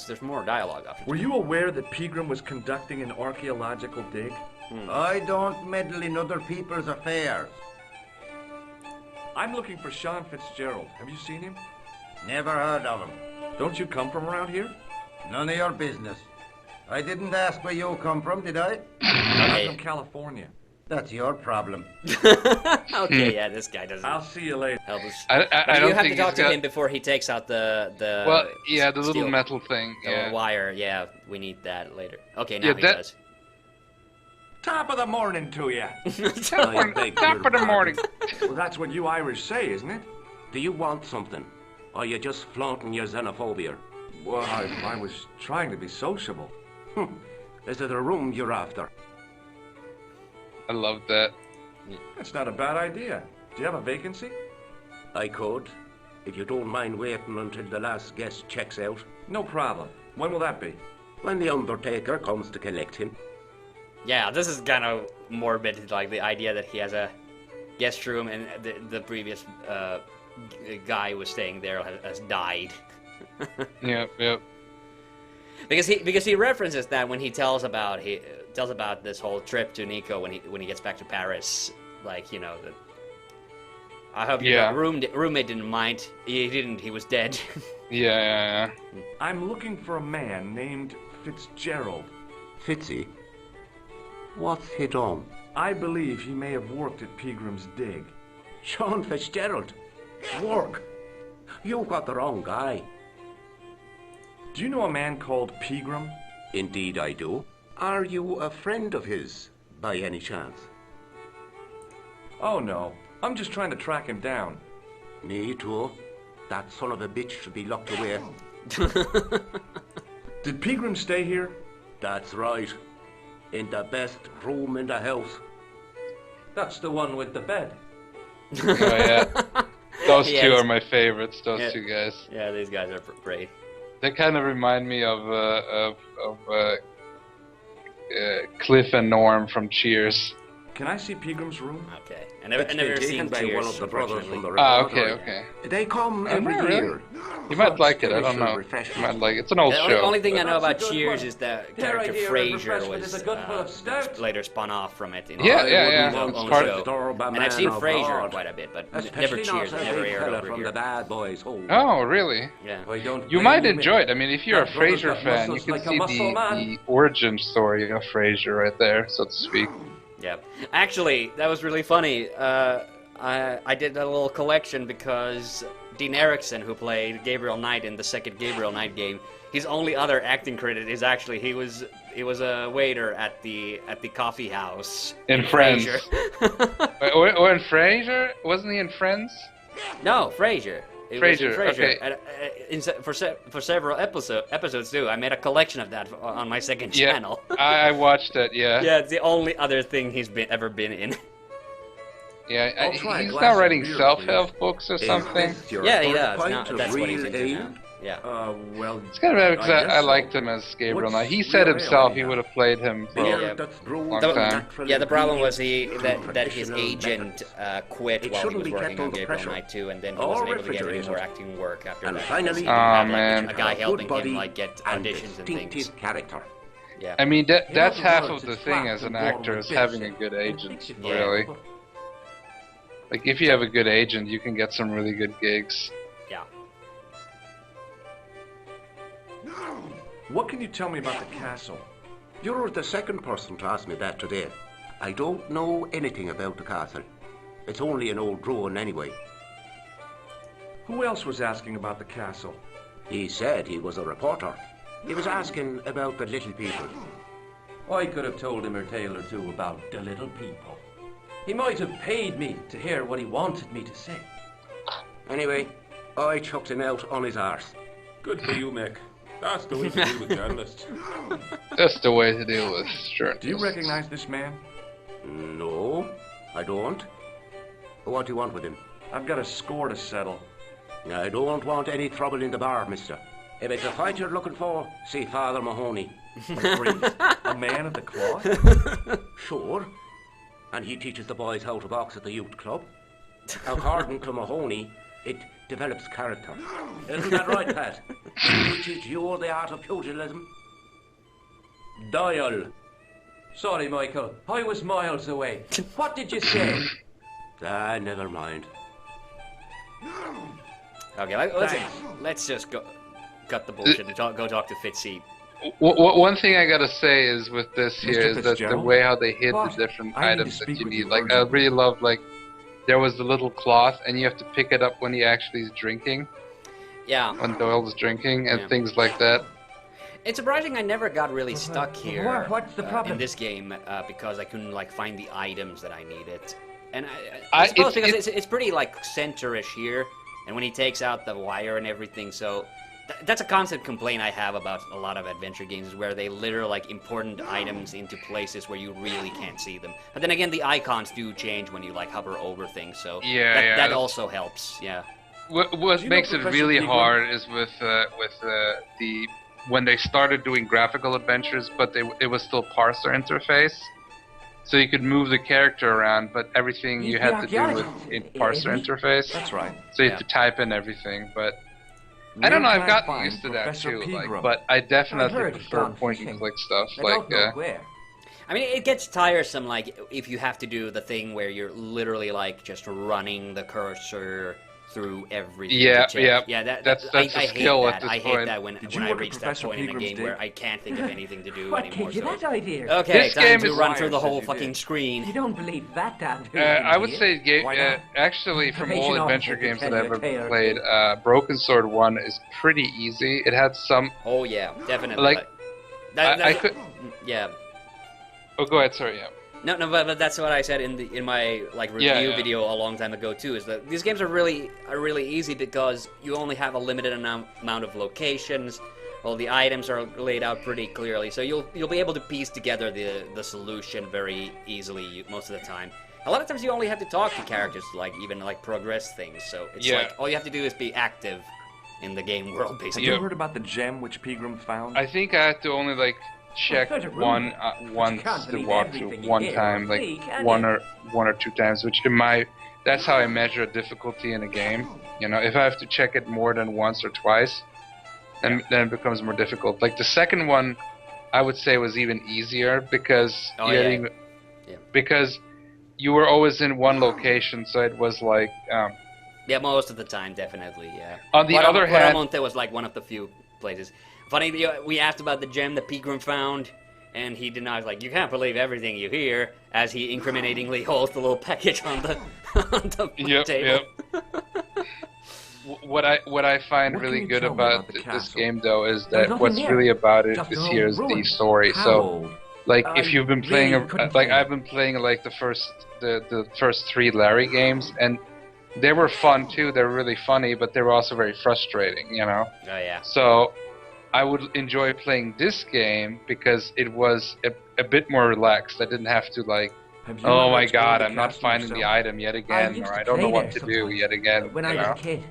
[SPEAKER 1] there's more dialogue options.
[SPEAKER 3] Were you aware that Pegram was conducting an archaeological dig?
[SPEAKER 5] I don't meddle in other people's affairs.
[SPEAKER 3] I'm looking for Sean Fitzgerald. Have you seen him?
[SPEAKER 5] Never heard of him.
[SPEAKER 3] Don't you come from around here?
[SPEAKER 5] None of your business. I didn't ask where you come from, did I?
[SPEAKER 3] I'm
[SPEAKER 1] Okay.
[SPEAKER 3] from California.
[SPEAKER 5] That's your problem.
[SPEAKER 1] Okay, yeah, this guy doesn't
[SPEAKER 3] I'll see you later.
[SPEAKER 1] help us.
[SPEAKER 2] I
[SPEAKER 1] But
[SPEAKER 2] don't
[SPEAKER 1] you have
[SPEAKER 2] think
[SPEAKER 1] to talk
[SPEAKER 2] he's
[SPEAKER 1] to
[SPEAKER 2] got-
[SPEAKER 1] him before he takes out the
[SPEAKER 2] Well, yeah, the little
[SPEAKER 1] steel-
[SPEAKER 2] metal thing.
[SPEAKER 1] the
[SPEAKER 2] Yeah.
[SPEAKER 1] wire. Yeah, we need that later. Okay, now
[SPEAKER 2] Yeah,
[SPEAKER 1] he
[SPEAKER 2] that-
[SPEAKER 1] does.
[SPEAKER 3] Top of the morning to you.
[SPEAKER 2] Top of the morning.
[SPEAKER 3] Well, that's what you Irish say, isn't it?
[SPEAKER 6] Do you want something? Or are you just flaunting your xenophobia?
[SPEAKER 3] Well, I was trying to be sociable.
[SPEAKER 6] Is it a room you're after?
[SPEAKER 2] I love that.
[SPEAKER 3] That's not a bad idea. Do you have a vacancy?
[SPEAKER 6] I could, if you don't mind waiting until the last guest checks out.
[SPEAKER 3] No problem. When will that be?
[SPEAKER 6] When the Undertaker comes to collect him.
[SPEAKER 1] Yeah, this is kind of morbid, like the idea that he has a guest room and the previous guy who was staying there has died.
[SPEAKER 2] Yep, yep.
[SPEAKER 1] Because he references that when he tells about this whole trip to Nico when he gets back to Paris, like, you know, that I hope
[SPEAKER 2] Yeah.
[SPEAKER 1] your roommate didn't mind. He didn't. He was dead.
[SPEAKER 2] Yeah.
[SPEAKER 3] I'm looking for a man named Fitzgerald.
[SPEAKER 6] Fitzy, what's he done?
[SPEAKER 3] I believe he may have worked at Pegram's dig.
[SPEAKER 6] Sean Fitzgerald. Work. You got the wrong guy.
[SPEAKER 3] Do you know a man called Pegram?
[SPEAKER 6] Indeed I do. Are you a friend of his, by any chance?
[SPEAKER 3] Oh, no. I'm just trying to track him down.
[SPEAKER 6] Me too. That son of a bitch should be locked away.
[SPEAKER 3] Did Pegram stay here?
[SPEAKER 6] That's right. In the best room in the house.
[SPEAKER 3] That's the one with the bed.
[SPEAKER 2] Oh yeah. Those
[SPEAKER 1] Yeah,
[SPEAKER 2] two
[SPEAKER 1] it's-
[SPEAKER 2] are my favorites. Those
[SPEAKER 1] Yeah.
[SPEAKER 2] two guys.
[SPEAKER 1] Yeah, these guys are great.
[SPEAKER 2] They kind of remind me of Cliff and Norm from Cheers.
[SPEAKER 3] Can I see Pegram's room?
[SPEAKER 1] Okay, I never seen
[SPEAKER 6] taken by
[SPEAKER 1] Cheers,
[SPEAKER 6] one of the brothers from the
[SPEAKER 2] Ah,
[SPEAKER 6] repertory.
[SPEAKER 2] okay.
[SPEAKER 6] They come
[SPEAKER 2] Oh,
[SPEAKER 6] every
[SPEAKER 2] no, really?
[SPEAKER 6] year.
[SPEAKER 2] You might like it. I don't
[SPEAKER 6] Spiritual
[SPEAKER 2] know.
[SPEAKER 6] refreshment.
[SPEAKER 2] You might like it. It's an old
[SPEAKER 1] The
[SPEAKER 2] show.
[SPEAKER 1] only thing I know
[SPEAKER 3] That's
[SPEAKER 1] about
[SPEAKER 3] a good
[SPEAKER 1] Cheers
[SPEAKER 3] one.
[SPEAKER 1] is the
[SPEAKER 3] Their
[SPEAKER 1] character
[SPEAKER 3] idea of
[SPEAKER 1] Frasier
[SPEAKER 3] refreshment is
[SPEAKER 1] was
[SPEAKER 3] a gunful of stout.
[SPEAKER 1] later spun off from it. In
[SPEAKER 2] Yeah,
[SPEAKER 1] his
[SPEAKER 2] yeah.
[SPEAKER 1] own
[SPEAKER 2] It's
[SPEAKER 1] show.
[SPEAKER 2] part
[SPEAKER 6] Disturb a
[SPEAKER 1] And
[SPEAKER 6] man
[SPEAKER 1] I've seen
[SPEAKER 6] of
[SPEAKER 1] Frasier
[SPEAKER 6] God.
[SPEAKER 1] quite a bit, but
[SPEAKER 6] Especially
[SPEAKER 1] never
[SPEAKER 6] not
[SPEAKER 1] Cheers.
[SPEAKER 6] a
[SPEAKER 1] Never
[SPEAKER 6] big
[SPEAKER 1] aired
[SPEAKER 6] fella
[SPEAKER 1] over
[SPEAKER 6] from
[SPEAKER 1] here.
[SPEAKER 6] the bad boys' home.
[SPEAKER 2] Oh, really?
[SPEAKER 1] Yeah.
[SPEAKER 6] I don't
[SPEAKER 2] You
[SPEAKER 6] blame
[SPEAKER 2] might
[SPEAKER 6] you,
[SPEAKER 2] enjoy it.
[SPEAKER 6] mate.
[SPEAKER 2] I mean, if you're a
[SPEAKER 6] That brother's
[SPEAKER 2] Frasier
[SPEAKER 6] got
[SPEAKER 2] fan, you
[SPEAKER 6] muscles
[SPEAKER 2] can
[SPEAKER 6] like a
[SPEAKER 2] see
[SPEAKER 6] muscle man.
[SPEAKER 2] the origin story of Frasier right there, so to speak.
[SPEAKER 1] Yeah. Actually, that was really funny. I did a little collection because Dean Erickson, who played Gabriel Knight in the second Gabriel Knight game, his only other acting credit is actually he was a waiter at the coffee house
[SPEAKER 2] In Friends.
[SPEAKER 1] Frasier.
[SPEAKER 2] Or in Frasier? Wasn't he in Friends?
[SPEAKER 1] No, Frasier. It was in
[SPEAKER 2] Frasier, okay.
[SPEAKER 1] And, for several episodes too. I made a collection of that on my second channel.
[SPEAKER 2] I watched that, yeah.
[SPEAKER 1] Yeah, it's the only other thing he's ever been in.
[SPEAKER 2] Yeah,
[SPEAKER 6] I'll try a
[SPEAKER 2] he's
[SPEAKER 6] glass
[SPEAKER 2] not
[SPEAKER 6] of
[SPEAKER 2] writing
[SPEAKER 6] beer,
[SPEAKER 2] self-help books or
[SPEAKER 6] Is
[SPEAKER 2] something.
[SPEAKER 6] this your
[SPEAKER 1] Yeah, he
[SPEAKER 6] first
[SPEAKER 1] does.
[SPEAKER 6] pint
[SPEAKER 1] No,
[SPEAKER 6] of
[SPEAKER 1] that's what he's
[SPEAKER 6] real
[SPEAKER 1] into
[SPEAKER 6] ale?
[SPEAKER 1] now. Yeah.
[SPEAKER 3] Well,
[SPEAKER 2] It's kind of bad because
[SPEAKER 3] I guess
[SPEAKER 2] I
[SPEAKER 3] so.
[SPEAKER 2] liked him as Gabriel
[SPEAKER 3] What's
[SPEAKER 2] Knight. He said
[SPEAKER 3] real
[SPEAKER 2] himself
[SPEAKER 3] ale,
[SPEAKER 2] he
[SPEAKER 3] yeah?
[SPEAKER 2] would have played him for
[SPEAKER 1] Yeah.
[SPEAKER 6] Beer that's brewed
[SPEAKER 2] Long
[SPEAKER 6] with
[SPEAKER 2] time.
[SPEAKER 6] natural
[SPEAKER 1] Yeah, the problem was
[SPEAKER 6] ingredients
[SPEAKER 1] that his
[SPEAKER 6] professional
[SPEAKER 1] agent quit
[SPEAKER 6] It
[SPEAKER 1] while he
[SPEAKER 6] shouldn't
[SPEAKER 1] was
[SPEAKER 6] be
[SPEAKER 1] working
[SPEAKER 6] kept
[SPEAKER 1] on
[SPEAKER 6] under
[SPEAKER 1] Gabriel
[SPEAKER 6] pressure.
[SPEAKER 1] Knight too, and then he
[SPEAKER 6] Or
[SPEAKER 1] wasn't able to get any
[SPEAKER 6] refrigerated.
[SPEAKER 1] more acting work after
[SPEAKER 6] And
[SPEAKER 1] that.
[SPEAKER 6] finally,
[SPEAKER 1] because he
[SPEAKER 6] Aw,
[SPEAKER 1] had, like,
[SPEAKER 2] man.
[SPEAKER 1] a guy
[SPEAKER 6] good
[SPEAKER 1] helping
[SPEAKER 6] body
[SPEAKER 1] him like get
[SPEAKER 6] and
[SPEAKER 1] auditions and
[SPEAKER 6] distinctive
[SPEAKER 1] things.
[SPEAKER 6] character.
[SPEAKER 1] Yeah.
[SPEAKER 2] I mean, that's
[SPEAKER 6] In other
[SPEAKER 2] half
[SPEAKER 6] words,
[SPEAKER 2] of the
[SPEAKER 6] it's
[SPEAKER 2] thing
[SPEAKER 6] flat
[SPEAKER 2] as an
[SPEAKER 6] and warm
[SPEAKER 2] actor
[SPEAKER 6] with
[SPEAKER 2] is having a
[SPEAKER 6] bits
[SPEAKER 2] good
[SPEAKER 6] and
[SPEAKER 2] agent,
[SPEAKER 6] thick,
[SPEAKER 2] really. Like, if you have a good agent, you can get some really good gigs.
[SPEAKER 1] Yeah.
[SPEAKER 3] what can you tell me about the castle?
[SPEAKER 6] You're the second person to ask me that today. I don't know anything about the castle. It's only an old ruin anyway.
[SPEAKER 3] Who else was asking about the castle?
[SPEAKER 6] He said he was a reporter. He was asking about the little people.
[SPEAKER 7] I could have told him a tale or two about the little people. He might have paid me to hear what he wanted me to say.
[SPEAKER 6] Anyway, I chucked him out on his arse.
[SPEAKER 8] Good for you, Mick. That's the way to deal with journalists.
[SPEAKER 2] That's the way to deal with journalists.
[SPEAKER 3] Do you recognize this man?
[SPEAKER 6] No, I don't. What do you want with him?
[SPEAKER 3] I've got a score to settle.
[SPEAKER 6] I don't want any trouble in the bar, mister. If it's a fight you're looking for, see Father Mahoney.
[SPEAKER 3] A priest? A man of the cloth?
[SPEAKER 6] Sure. And he teaches the boys how to box at the youth club. According to Mahoney, it develops character. Isn't that right, Pat? He teaches you the art of pugilism.
[SPEAKER 7] Dial. Sorry, Michael. I was miles away. What did you say?
[SPEAKER 6] Never mind.
[SPEAKER 1] Okay, let's just go cut the bullshit and go talk to Fitzy.
[SPEAKER 2] One thing I gotta say is with this here
[SPEAKER 3] Mr.
[SPEAKER 2] is that the
[SPEAKER 3] Fitzgerald?
[SPEAKER 2] way how they hid
[SPEAKER 3] What?
[SPEAKER 2] the different
[SPEAKER 3] I need to
[SPEAKER 2] items that
[SPEAKER 3] speak
[SPEAKER 2] you
[SPEAKER 3] with
[SPEAKER 2] need.
[SPEAKER 3] you
[SPEAKER 2] Like I
[SPEAKER 3] urgently.
[SPEAKER 2] really love like there was the little cloth and you have to pick it up when he actually is drinking,
[SPEAKER 1] Yeah,
[SPEAKER 2] when Doyle's drinking and
[SPEAKER 1] Yeah.
[SPEAKER 2] things like that.
[SPEAKER 1] it's surprising I never got really stuck here
[SPEAKER 5] What's the problem?
[SPEAKER 1] in this game because I couldn't like find the items that I needed. And
[SPEAKER 2] I-
[SPEAKER 1] I suppose
[SPEAKER 2] it's-
[SPEAKER 1] because it's pretty like center-ish here, and when he takes out the wire and everything, so that's a constant complaint I have about a lot of adventure games, is where they litter like important items into places where you really can't see them. But then again, the icons do change when you like hover over things, so
[SPEAKER 2] Yeah,
[SPEAKER 1] that,
[SPEAKER 2] yeah,
[SPEAKER 1] that
[SPEAKER 2] that's-
[SPEAKER 1] also helps. Yeah.
[SPEAKER 2] What
[SPEAKER 3] Do you know
[SPEAKER 2] makes it
[SPEAKER 3] Professor
[SPEAKER 2] really
[SPEAKER 3] Pegram?
[SPEAKER 2] hard is with the when they started doing graphical adventures, but it was still parser interface, so you could move the character around, but everything you had to do with in parser interface.
[SPEAKER 3] That's right.
[SPEAKER 2] So you
[SPEAKER 1] Yeah.
[SPEAKER 2] have to type in everything, but I don't know. I've
[SPEAKER 3] Where can I
[SPEAKER 2] gotten
[SPEAKER 3] find
[SPEAKER 2] used to that
[SPEAKER 3] Professor
[SPEAKER 2] too. Like,
[SPEAKER 3] Pegram?
[SPEAKER 2] but I definitely
[SPEAKER 5] heard he's
[SPEAKER 2] prefer
[SPEAKER 5] gone
[SPEAKER 2] point and
[SPEAKER 5] fishing.
[SPEAKER 2] click stuff.
[SPEAKER 5] I
[SPEAKER 2] Like,
[SPEAKER 5] don't know where.
[SPEAKER 1] I mean, it gets tiresome, like, if you have to do the thing where you're literally, like, just running the cursor through everything.
[SPEAKER 2] Yeah,
[SPEAKER 1] to check.
[SPEAKER 2] yeah.
[SPEAKER 1] Yeah,
[SPEAKER 2] That's
[SPEAKER 1] I
[SPEAKER 2] a
[SPEAKER 1] hate
[SPEAKER 2] skill
[SPEAKER 1] that.
[SPEAKER 2] at this
[SPEAKER 1] I hate
[SPEAKER 2] point.
[SPEAKER 1] that when
[SPEAKER 3] Did you
[SPEAKER 1] I
[SPEAKER 3] work at
[SPEAKER 1] reach that
[SPEAKER 3] Professor
[SPEAKER 1] point in a
[SPEAKER 3] Pegram's
[SPEAKER 1] game
[SPEAKER 3] dig?
[SPEAKER 1] where I can't think of anything to do
[SPEAKER 5] What
[SPEAKER 1] anymore.
[SPEAKER 5] gave you
[SPEAKER 1] So.
[SPEAKER 5] that idea?
[SPEAKER 1] Okay,
[SPEAKER 2] This
[SPEAKER 1] time
[SPEAKER 2] game
[SPEAKER 1] to
[SPEAKER 2] is-
[SPEAKER 1] run through the
[SPEAKER 3] Wire said
[SPEAKER 1] whole
[SPEAKER 3] you
[SPEAKER 1] fucking
[SPEAKER 3] did.
[SPEAKER 1] screen.
[SPEAKER 5] You don't believe that, Dan?
[SPEAKER 2] I would say
[SPEAKER 3] Why not?
[SPEAKER 2] actually from all
[SPEAKER 5] Information
[SPEAKER 2] adventure
[SPEAKER 5] officer
[SPEAKER 2] games
[SPEAKER 5] can
[SPEAKER 2] that I've
[SPEAKER 5] tell
[SPEAKER 2] ever
[SPEAKER 5] you a tale or
[SPEAKER 2] played, Broken Sword 1 is pretty easy. It had some.
[SPEAKER 1] Oh, yeah, definitely.
[SPEAKER 2] Like, I
[SPEAKER 1] that's-
[SPEAKER 2] could.
[SPEAKER 1] Yeah.
[SPEAKER 2] Oh, go ahead. Sorry. Yeah.
[SPEAKER 1] No, but that's what I said in my like review
[SPEAKER 2] Yeah.
[SPEAKER 1] video a long time ago too. Is that these games are really easy because you only have a limited amount of locations. Well, the items are laid out pretty clearly, so you'll be able to piece together the solution very easily most of the time. A lot of times you only have to talk to characters to like even like progress things. So it's
[SPEAKER 2] Yeah.
[SPEAKER 1] like all you have to do is be active in the game world
[SPEAKER 3] Have
[SPEAKER 1] basically.
[SPEAKER 3] you
[SPEAKER 2] Yeah.
[SPEAKER 3] heard about the gem which Pegram found?
[SPEAKER 2] I think I had to only like check
[SPEAKER 5] there's a rule.
[SPEAKER 2] one
[SPEAKER 5] you
[SPEAKER 2] once
[SPEAKER 5] can't
[SPEAKER 2] the
[SPEAKER 5] believe
[SPEAKER 2] walkthrough
[SPEAKER 5] everything you
[SPEAKER 2] one
[SPEAKER 5] hear
[SPEAKER 2] time,
[SPEAKER 5] or
[SPEAKER 2] like
[SPEAKER 5] see, can
[SPEAKER 2] one
[SPEAKER 5] you?
[SPEAKER 2] or two times, which that's how I measure difficulty in a game. You know, if I have to check it more than once or twice, then it becomes more difficult. Like the second one, I would say was even easier because
[SPEAKER 1] Oh,
[SPEAKER 2] you had
[SPEAKER 1] yeah.
[SPEAKER 2] even-
[SPEAKER 1] Yeah.
[SPEAKER 2] because you were always in one location, so it was like
[SPEAKER 1] Yeah, most of the time, definitely. Yeah.
[SPEAKER 2] On the other hand-
[SPEAKER 1] Guadamonte was like one of the few places. Funny, we asked about the gem that Pegram found, and he denies, like, you can't believe everything you hear, as he incriminatingly holds the little package on the on the
[SPEAKER 2] Yep,
[SPEAKER 1] table.
[SPEAKER 2] What I find
[SPEAKER 3] What
[SPEAKER 2] really
[SPEAKER 3] can you
[SPEAKER 2] good
[SPEAKER 3] tell me
[SPEAKER 2] about
[SPEAKER 3] about the
[SPEAKER 2] this
[SPEAKER 3] castle?
[SPEAKER 2] game though is
[SPEAKER 5] There's
[SPEAKER 2] that
[SPEAKER 5] nothing
[SPEAKER 2] what's
[SPEAKER 5] there.
[SPEAKER 2] really about it
[SPEAKER 5] Just
[SPEAKER 2] is
[SPEAKER 5] an
[SPEAKER 2] here
[SPEAKER 5] old
[SPEAKER 2] is the
[SPEAKER 5] ruin.
[SPEAKER 2] story.
[SPEAKER 3] How
[SPEAKER 2] So
[SPEAKER 3] old?
[SPEAKER 2] like
[SPEAKER 5] I
[SPEAKER 2] if you've been
[SPEAKER 5] really
[SPEAKER 2] playing
[SPEAKER 5] couldn't
[SPEAKER 2] like
[SPEAKER 5] tell you.
[SPEAKER 2] I've been playing like the first three Larry games, and they were fun too. They're really funny, but they were also very frustrating, you know.
[SPEAKER 1] Oh yeah.
[SPEAKER 2] So I would enjoy playing this game because it was a bit more relaxed. I didn't have to like,
[SPEAKER 3] Have you
[SPEAKER 2] oh
[SPEAKER 3] ever
[SPEAKER 2] my
[SPEAKER 3] explored
[SPEAKER 2] god,
[SPEAKER 3] the
[SPEAKER 2] I'm not
[SPEAKER 3] castle
[SPEAKER 2] finding the
[SPEAKER 3] yourself?
[SPEAKER 2] item yet again,
[SPEAKER 5] used
[SPEAKER 2] or
[SPEAKER 5] to
[SPEAKER 2] I don't know
[SPEAKER 5] play
[SPEAKER 2] what
[SPEAKER 5] there
[SPEAKER 2] to do
[SPEAKER 5] sometimes,
[SPEAKER 2] yet again.
[SPEAKER 5] When I
[SPEAKER 2] you
[SPEAKER 5] was
[SPEAKER 2] know?
[SPEAKER 5] a kid.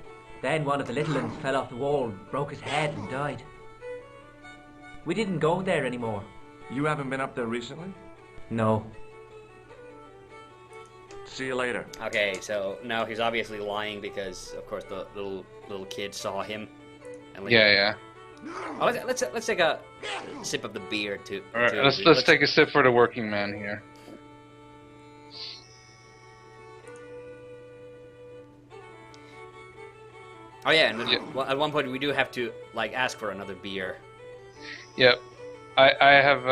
[SPEAKER 5] Then one of the little ones fell off the wall, broke his head and died. We didn't go there anymore.
[SPEAKER 3] You haven't been up there recently?
[SPEAKER 5] No.
[SPEAKER 3] See you later.
[SPEAKER 1] Okay, so now he's obviously lying because, of course, the little kid saw him. And
[SPEAKER 2] Yeah.
[SPEAKER 1] Oh, let's take a sip of the beer too.
[SPEAKER 2] All right, let's take a sip for the working man here.
[SPEAKER 1] Oh yeah, and then,
[SPEAKER 2] Yeah.
[SPEAKER 1] well, at one point we do have to like ask for another beer.
[SPEAKER 2] Yep. I have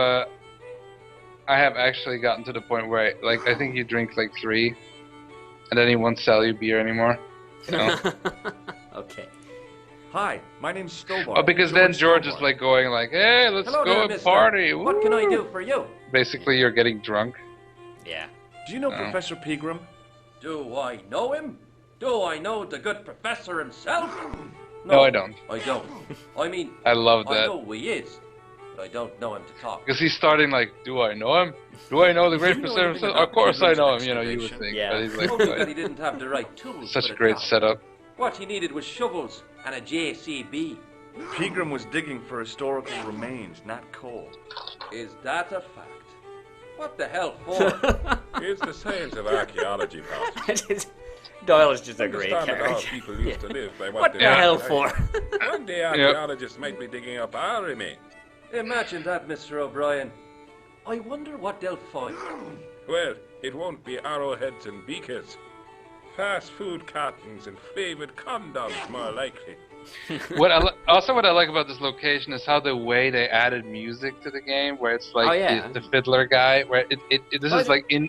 [SPEAKER 2] I have actually gotten to the point where I think you drink like 3, and then he won't sell you beer anymore. So.
[SPEAKER 1] Okay.
[SPEAKER 3] Hi, my name's Stobart.
[SPEAKER 2] Oh, because then George is
[SPEAKER 3] Stobart.
[SPEAKER 2] like going like, "Hey, let's
[SPEAKER 7] Hello
[SPEAKER 2] go
[SPEAKER 7] there,
[SPEAKER 2] and
[SPEAKER 7] mister.
[SPEAKER 2] party."
[SPEAKER 7] What can I
[SPEAKER 2] woo."
[SPEAKER 7] do for you?
[SPEAKER 2] Basically, you're getting drunk.
[SPEAKER 1] Yeah.
[SPEAKER 3] Do you know
[SPEAKER 2] Oh.
[SPEAKER 3] Professor Pegram?
[SPEAKER 7] Do I know him? Do I know the good professor himself?
[SPEAKER 2] No, I don't.
[SPEAKER 7] I don't. I mean,
[SPEAKER 2] I love
[SPEAKER 7] I
[SPEAKER 2] that.
[SPEAKER 7] know who he is, but I don't know him to talk.
[SPEAKER 2] Because he's starting like, "Do I know him? Do I know the great
[SPEAKER 3] Do you know
[SPEAKER 2] professor
[SPEAKER 3] anything
[SPEAKER 2] himself? Of
[SPEAKER 3] about
[SPEAKER 2] course I
[SPEAKER 3] Pegram's
[SPEAKER 2] know him." You know, you would
[SPEAKER 3] excavation?
[SPEAKER 2] think.
[SPEAKER 1] Yeah.
[SPEAKER 2] But he's
[SPEAKER 7] Only that he
[SPEAKER 2] like
[SPEAKER 7] didn't have the right tools.
[SPEAKER 2] such
[SPEAKER 7] for
[SPEAKER 2] a
[SPEAKER 7] the
[SPEAKER 2] great
[SPEAKER 7] job.
[SPEAKER 2] setup.
[SPEAKER 7] What he needed was shovels and a JCB.
[SPEAKER 3] Pegram was digging for historical remains, not coal.
[SPEAKER 7] Is that a fact? What the hell for?
[SPEAKER 8] It's the science of archaeology, pal.
[SPEAKER 1] Doyle is just a great
[SPEAKER 8] Understand that how
[SPEAKER 1] character.
[SPEAKER 8] people used to live by
[SPEAKER 1] What
[SPEAKER 8] they
[SPEAKER 1] the
[SPEAKER 8] had
[SPEAKER 1] hell
[SPEAKER 8] to
[SPEAKER 1] for?
[SPEAKER 8] hide. One day archaeologists might be digging up our remains.
[SPEAKER 7] Imagine that, Mr. O'Brien. I wonder what they'll find.
[SPEAKER 8] Well, it won't be arrowheads and beakers. Fast food cartons and flavored condoms, more likely.
[SPEAKER 2] What I like about this location is how the way they added music to the game, where it's like
[SPEAKER 1] Oh, yeah.
[SPEAKER 2] the fiddler guy, where this
[SPEAKER 1] Oh,
[SPEAKER 2] is like in.